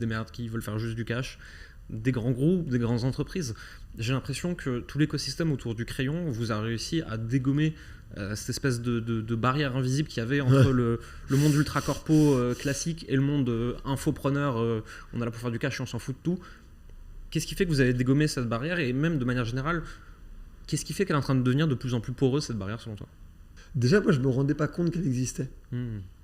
des merdes qui veulent faire juste du cash, des grands groupes, des grandes entreprises. J'ai l'impression que tout l'écosystème autour du crayon vous a réussi à dégommer cette espèce de barrière invisible qu'il y avait entre le monde ultra-corpo classique et le monde infopreneur. On est là pour faire du cash et on s'en fout de tout. Qu'est-ce qui fait que vous avez dégommé cette barrière, et même de manière générale, qu'est-ce qui fait qu'elle est en train de devenir de plus en plus poreuse, cette barrière, selon toi? Déjà, moi, je me rendais pas compte qu'elle existait.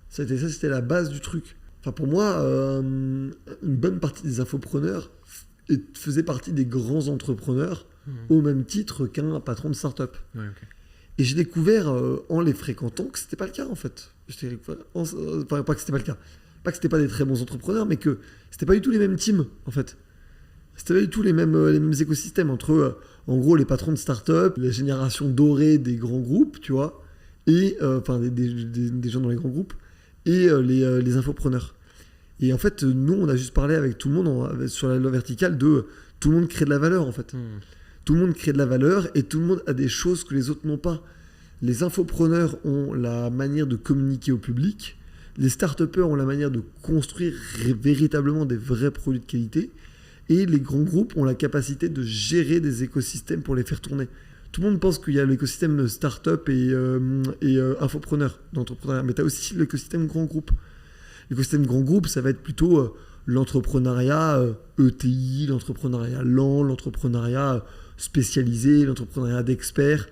C'était la base du truc. Enfin, pour moi, une bonne partie des infopreneurs faisait partie des grands entrepreneurs au même titre qu'un patron de start-up. Ouais, okay. Et j'ai découvert en les fréquentant que c'était pas le cas en fait. Pas que c'était pas le cas. Pas que c'était pas des très bons entrepreneurs, mais que c'était pas du tout les mêmes teams en fait. C'était pas du tout les mêmes écosystèmes entre en gros les patrons de start-up, la génération dorée des grands groupes, tu vois, et des gens dans les grands groupes, et les infopreneurs. Et en fait, nous, on a juste parlé avec tout le monde sur la verticale de tout le monde crée de la valeur, en fait. Tout le monde crée de la valeur et tout le monde a des choses que les autres n'ont pas. Les infopreneurs ont la manière de communiquer au public. Les start-upers ont la manière de construire véritablement des vrais produits de qualité. Et les grands groupes ont la capacité de gérer des écosystèmes pour les faire tourner. Tout le monde pense qu'il y a l'écosystème start-up et infopreneur, d'entrepreneuriat. Mais tu as aussi l'écosystème grand groupe. L'écosystème grand groupe, ça va être plutôt l'entrepreneuriat ETI, l'entrepreneuriat lent, l'entrepreneuriat spécialisé, l'entrepreneuriat d'experts.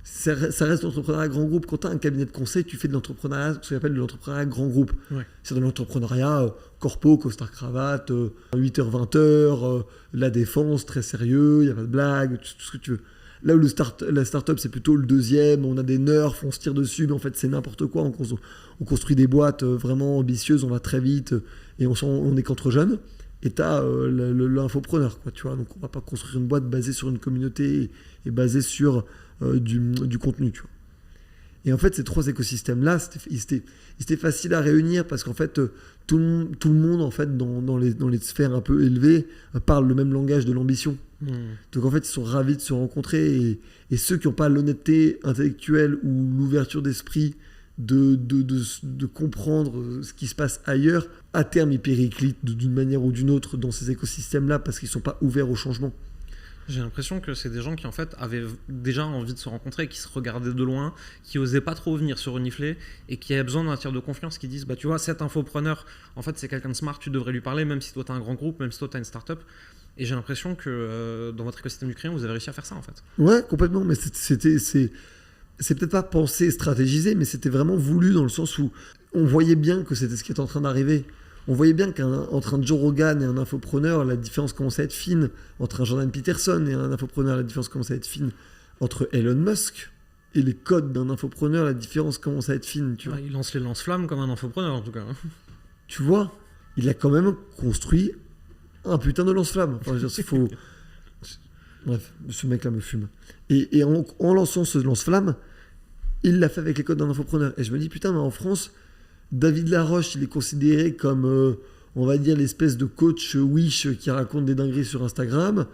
Ça reste l'entrepreneuriat grand groupe. Quand tu as un cabinet de conseil, tu fais de l'entrepreneuriat, ce qu'on appelle de l'entrepreneuriat grand groupe. Ouais. C'est de l'entrepreneuriat corpo, costard cravate, 8h, 20h, la défense, très sérieux, il n'y a pas de blague, tout ce que tu veux. Là où la start-up, c'est plutôt le deuxième, on a des nerfs, on se tire dessus, mais en fait, c'est n'importe quoi. On construit des boîtes vraiment ambitieuses, on va très vite, et on est qu'entre jeunes. Et tu as l'infopreneur, quoi, tu vois. Donc, on ne va pas construire une boîte basée sur une communauté et basée sur du contenu, tu vois. Et en fait, ces trois écosystèmes-là, c'était facile à réunir parce qu'en fait, tout le monde, en fait, dans les sphères un peu élevées, parle le même langage de l'ambition. Donc en fait, ils sont ravis de se rencontrer et ceux qui n'ont pas l'honnêteté intellectuelle ou l'ouverture d'esprit de comprendre ce qui se passe ailleurs, à terme, ils périclitent d'une manière ou d'une autre dans ces écosystèmes-là parce qu'ils ne sont pas ouverts au changement. J'ai l'impression que c'est des gens qui en fait avaient déjà envie de se rencontrer, qui se regardaient de loin, qui osaient pas trop venir se renifler et qui avaient besoin d'un tiers de confiance, qui disent bah tu vois, cet infopreneur, en fait c'est quelqu'un de smart, tu devrais lui parler même si toi tu as un grand groupe, même si toi tu as une start-up. Et j'ai l'impression que dans votre écosystème du crayon, vous avez réussi à faire ça en fait. Ouais, complètement, mais c'est peut-être pas pensé, stratégisé, mais c'était vraiment voulu dans le sens où on voyait bien que c'était ce qui était en train d'arriver. On voyait bien qu'entre un Joe Rogan et un infopreneur, la différence commençait à être fine. Entre un Jordan Peterson et un infopreneur, la différence commençait à être fine. Entre Elon Musk et les codes d'un infopreneur, la différence commence à être fine. Tu vois. Il lance les lance-flammes comme un infopreneur en tout cas. Tu vois, il a quand même construit un putain de lance-flamme. Enfin, je veux dire, faut... Bref, ce mec-là me fume. Et en lançant ce lance-flamme, il l'a fait avec les codes d'un infopreneur. Et je me dis, putain, mais en France, David Laroche, il est considéré comme, on va dire, l'espèce de coach Wish qui raconte des dingueries sur Instagram.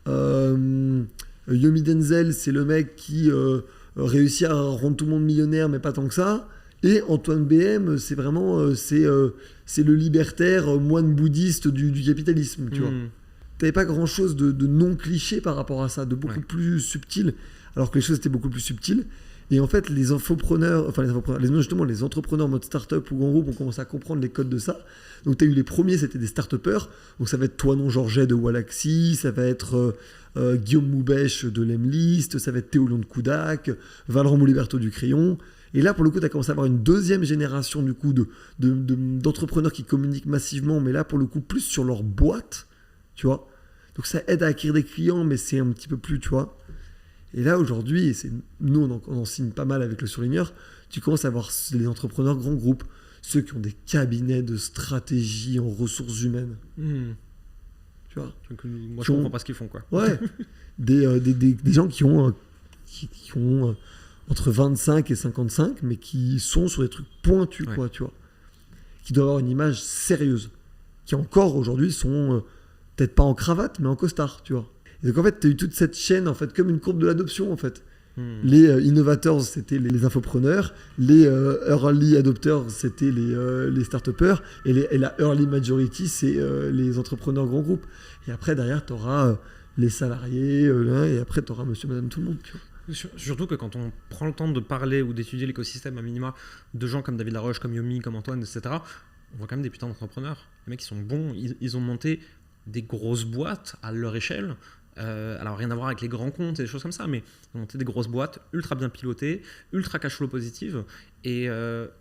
Yomi Denzel, c'est le mec qui réussit à rendre tout le monde millionnaire, mais pas tant que ça. Et Antoine BM, c'est vraiment c'est le libertaire moine bouddhiste du capitalisme, tu vois. T'avais pas grand-chose de non cliché par rapport à ça, de beaucoup plus subtil, alors que les choses étaient beaucoup plus subtiles. Et en fait, les entrepreneurs en mode start-up ou grand groupe ont commencé à comprendre les codes de ça. Donc, tu as eu les premiers, c'était des start-upers. Donc, ça va être Toinon Georget de Wallaxy, ça va être Guillaume Moubèche de Lemlist, ça va être Théo Lion de Kudak, Valran Mouliberto du Crayon. Et là, pour le coup, tu as commencé à avoir une deuxième génération du coup, d'entrepreneurs qui communiquent massivement, mais là, pour le coup, plus sur leur boîte, tu vois. Donc, ça aide à acquérir des clients, mais c'est un petit peu plus, tu vois. Et là, aujourd'hui, nous, on en signe pas mal avec le surligneur, tu commences à voir les entrepreneurs grands groupes, ceux qui ont des cabinets de stratégie en ressources humaines. Tu vois, moi, je comprends pas ce qu'ils font, quoi. Ouais. des gens qui ont entre 25 et 55, mais qui sont sur des trucs pointus, quoi, tu vois. Qui doivent avoir une image sérieuse. Qui encore, aujourd'hui, sont peut-être pas en cravate, mais en costard, tu vois. Et donc en fait, tu as eu toute cette chaîne, en fait, comme une courbe de l'adoption, en fait. Les innovators, c'était les infopreneurs. Les early adopters, c'était les start-upers. Et la early majority, c'est les entrepreneurs grands groupes. Et après, derrière, tu auras les salariés. Et après, tu auras monsieur, madame, tout le monde. Tu vois. Surtout que quand on prend le temps de parler ou d'étudier l'écosystème à minima de gens comme David Laroche, comme Yomi, comme Antoine, etc., on voit quand même des putains d'entrepreneurs. Les mecs, ils sont bons. Ils ont monté des grosses boîtes à leur échelle. Alors rien à voir avec les grands comptes et des choses comme ça, mais ils ont monté des grosses boîtes ultra bien pilotées, ultra cash flow positives, et